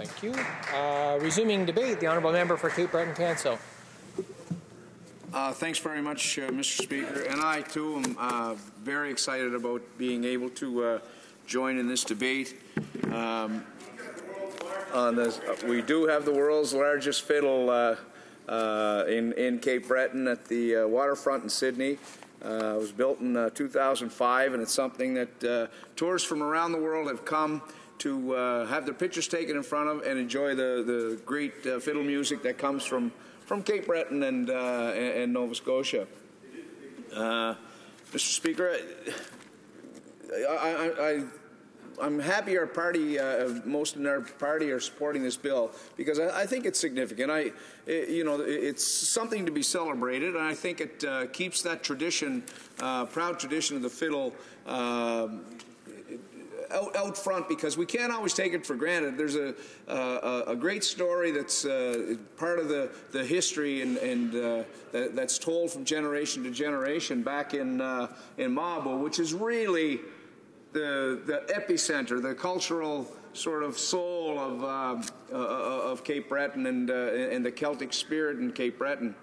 Thank you. Resuming debate, the Honourable Member for Cape Breton-Canso. Thanks very much, Mr. Speaker. And I, too, am very excited about being able to join in this debate. We do have the world's largest fiddle in Cape Breton at the waterfront in Sydney. It was built in 2005, and it's something that tourists from around the world have come to have their pictures taken in front of and enjoy the great fiddle music that comes from Cape Breton and Nova Scotia. Mr. Speaker, I'm happy our party, most in our party, are supporting this bill because I think it's significant. It's something to be celebrated, and I think it keeps that tradition, proud tradition of the fiddle, out front, because we can't always take it for granted. There's a great story that's part of the history and that's told from generation to generation back in Mabo, which is really the epicenter, the cultural sort of soul of Cape Breton and the Celtic spirit in Cape Breton.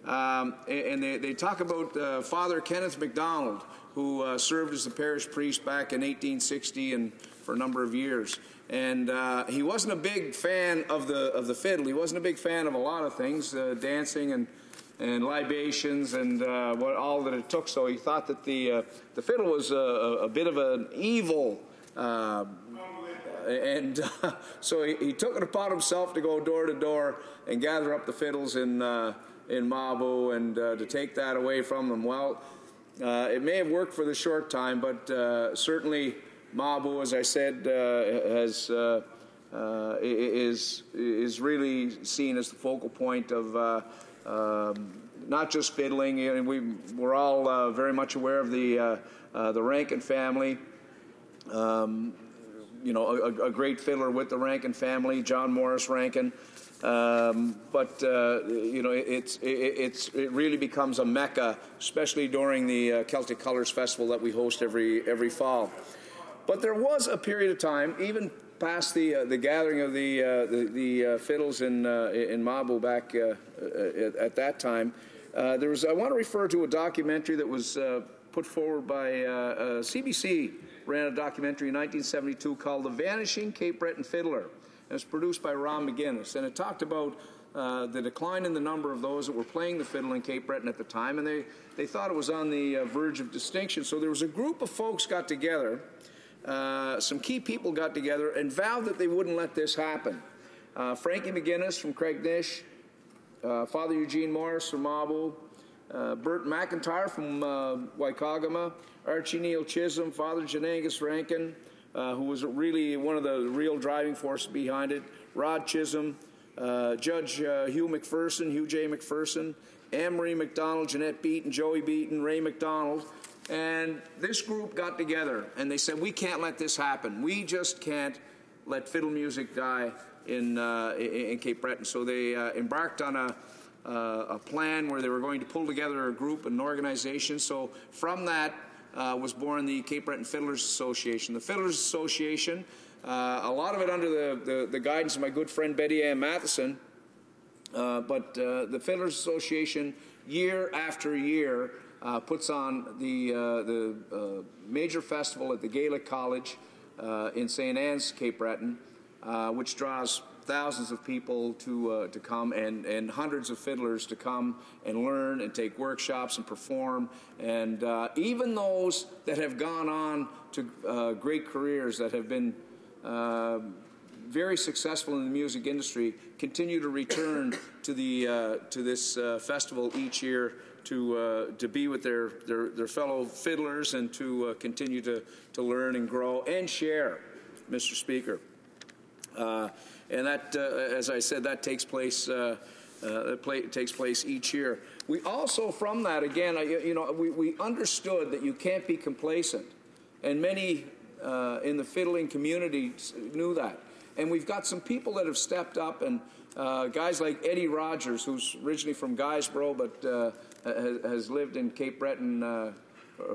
And they talk about Father Kenneth MacDonald, who served as the parish priest back in 1860 and for a number of years. And he wasn't a big fan of the fiddle. He wasn't a big fan of a lot of things, dancing and libations and all that it took. So he thought that the fiddle was a bit of an evil. So he took it upon himself to go door to door and gather up the fiddles in Mabo and to take that away from them. Well, it may have worked for the short time, but certainly Mabo, as I said, is really seen as the focal point of not just fiddling. We're all very much aware of the Rankin family. A great fiddler with the Rankin family, John Morris Rankin. It really becomes a mecca, especially during the Celtic Colours Festival that we host every fall. But there was a period of time, even past the gathering of the fiddles in Mabo back at that time. I want to refer to a documentary that was put forward by CBC. Ran a documentary in 1972 called "The Vanishing Cape Breton Fiddler." It was produced by Ron McGuinness, and it talked about the decline in the number of those that were playing the fiddle in Cape Breton at the time, and they thought it was on the verge of distinction. So there was a group of folks got together, some key people got together, and vowed that they wouldn't let this happen. Frankie McGuinness from Craignish, Father Eugene Morris from Mabo, Bert McIntyre from Waikagama, Archie Neil Chisholm, Father Janangus Rankin, who was really one of the real driving forces behind it, Rod Chisholm, Judge Hugh J. McPherson, Anne-Marie MacDonald, Jeanette Beaton, Joey Beaton, Ray MacDonald, and this group got together and they said, we can't let this happen. We just can't let fiddle music die in Cape Breton. So they embarked on a plan where they were going to pull together a group, an organization. So from that was born the Cape Breton Fiddlers Association. The Fiddlers Association, a lot of it under the guidance of my good friend Betty Ann Matheson, but the Fiddlers Association, year after year, puts on the major festival at the Gaelic College in St. Anne's, Cape Breton, which draws thousands of people to come and hundreds of fiddlers to come and learn and take workshops and perform. And even those that have gone on to great careers, that have been very successful in the music industry, continue to return to this festival each year to be with their fellow fiddlers and to continue to learn and grow and share, Mr. Speaker. And that, as I said, that takes place each year. We also, from that, again, we understood that you can't be complacent, and many in the fiddling community knew that. And we've got some people that have stepped up, and guys like Eddie Rogers, who's originally from Guysborough but has lived in Cape Breton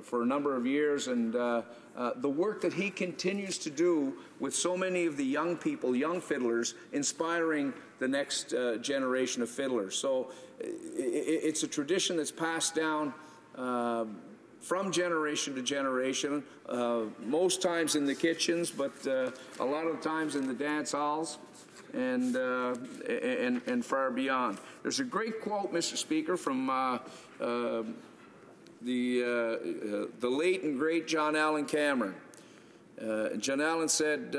for a number of years, and the work that he continues to do with so many of the young people, young fiddlers, inspiring the next generation of fiddlers. So it's a tradition that's passed down from generation to generation, most times in the kitchens, but a lot of times in the dance halls and far beyond. There's a great quote, Mr. Speaker, from the late and great John Allen Cameron. John Allen said,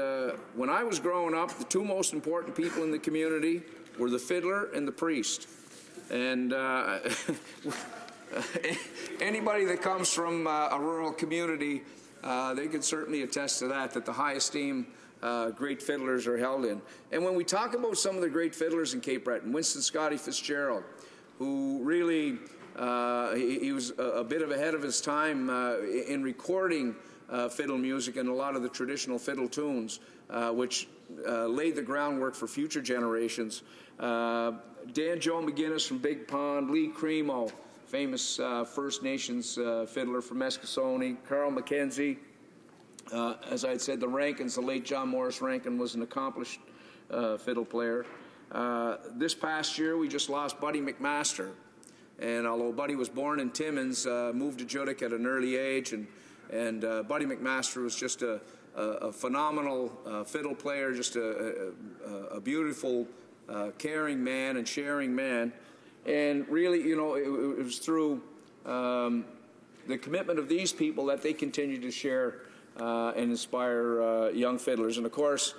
when I was growing up, the two most important people in the community were the fiddler and the priest. And anybody that comes from a rural community, they can certainly attest to that the high esteem great fiddlers are held in. And when we talk about some of the great fiddlers in Cape Breton, Winston Scotty Fitzgerald, who really, he was a bit of ahead of his time in recording fiddle music and a lot of the traditional fiddle tunes, which laid the groundwork for future generations. Dan Joe McGinnis from Big Pond, Lee Cremo, famous First Nations fiddler from Eskasoni, Carl McKenzie. As I had said, the Rankins, the late John Morris Rankin was an accomplished fiddle player. This past year, we just lost Buddy McMaster. And although Buddy was born in Timmins, moved to Judic at an early age, and Buddy McMaster was just a phenomenal fiddle player, just a beautiful, caring man and sharing man. And really, you know, it was through the commitment of these people that they continue to share and inspire young fiddlers. And of course,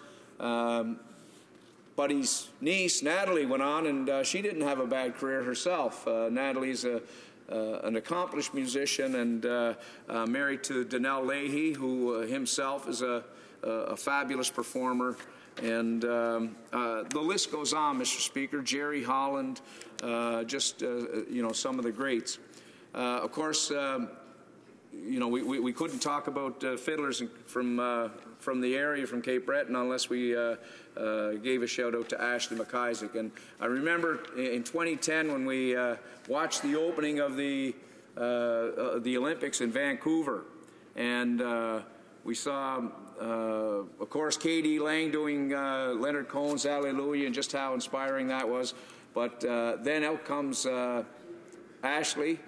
Buddy's niece, Natalie, went on, and she didn't have a bad career herself. Natalie's an accomplished musician and married to Donnell Leahy, who himself is a fabulous performer. And the list goes on, Mr. Speaker. Jerry Holland, just, you know, some of the greats. Of course, you know, we couldn't talk about fiddlers from the area, from Cape Breton, unless we gave a shout out to Ashley McIsaac. And I remember in 2010 when we watched the opening of the Olympics in Vancouver, and we saw, of course, K.D. Lang doing Leonard Cohen's Alleluia, and just how inspiring that was. But then out comes Ashley,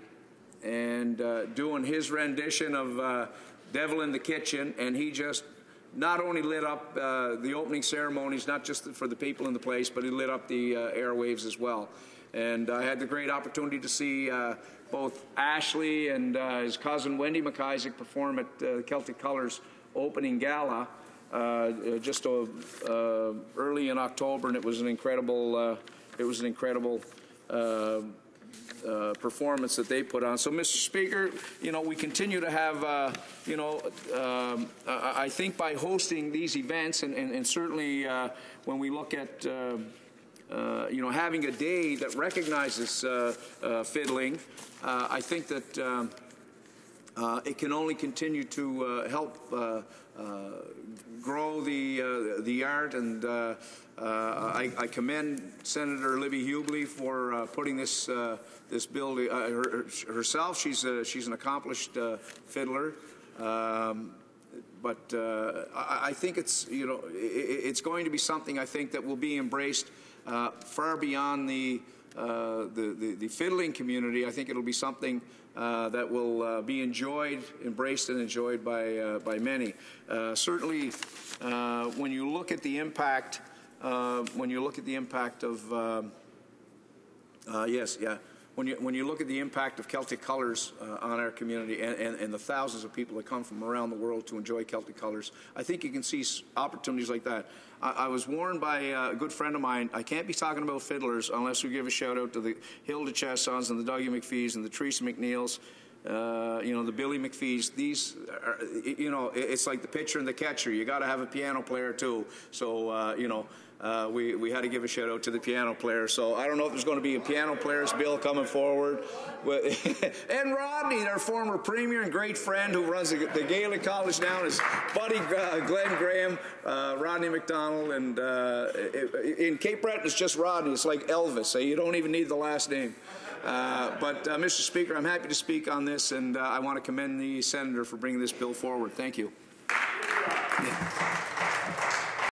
and doing his rendition of Devil in the Kitchen, and he just not only lit up the opening ceremonies, not just for the people in the place, but he lit up the airwaves as well. And I had the great opportunity to see both Ashley and his cousin Wendy McIsaac perform at the Celtic Colours opening gala just early in October, and it was an incredible performance that they put on. So, Mr. Speaker, you know, we continue to have, you know, I think by hosting these events, and certainly when we look at, you know, having a day that recognizes fiddling, I think that it can only continue to help grow the art, and I commend Senator Libby Hughley for putting this this bill herself. She's an accomplished fiddler, but I think it's, you know, it's going to be something, I think, that will be embraced far beyond the fiddling community. I think it'll be something that will be enjoyed, embraced, and enjoyed by many. Certainly, when you look at the impact, when you look at the impact of when you look at the impact of Celtic Colours on our community, and the thousands of people that come from around the world to enjoy Celtic Colours, I think you can see opportunities like that. I was warned by a good friend of mine, I can't be talking about fiddlers unless we give a shout out to the Hilda Chessons and the Dougie McPhees and the Teresa McNeils, you know, the Billy McPhees. These are, you know, it's like the pitcher and the catcher. You got to have a piano player too. So, you know, we had to give a shout out to the piano player. So I don't know if there's going to be a piano players bill coming forward. And Rodney, our former premier and great friend who runs the Gaelic College now, is buddy Glenn Graham, Rodney McDonald, and in Cape Breton it's just Rodney. It's like Elvis. So you don't even need the last name. Mr. Speaker, I'm happy to speak on this, and I want to commend the senator for bringing this bill forward. Thank you.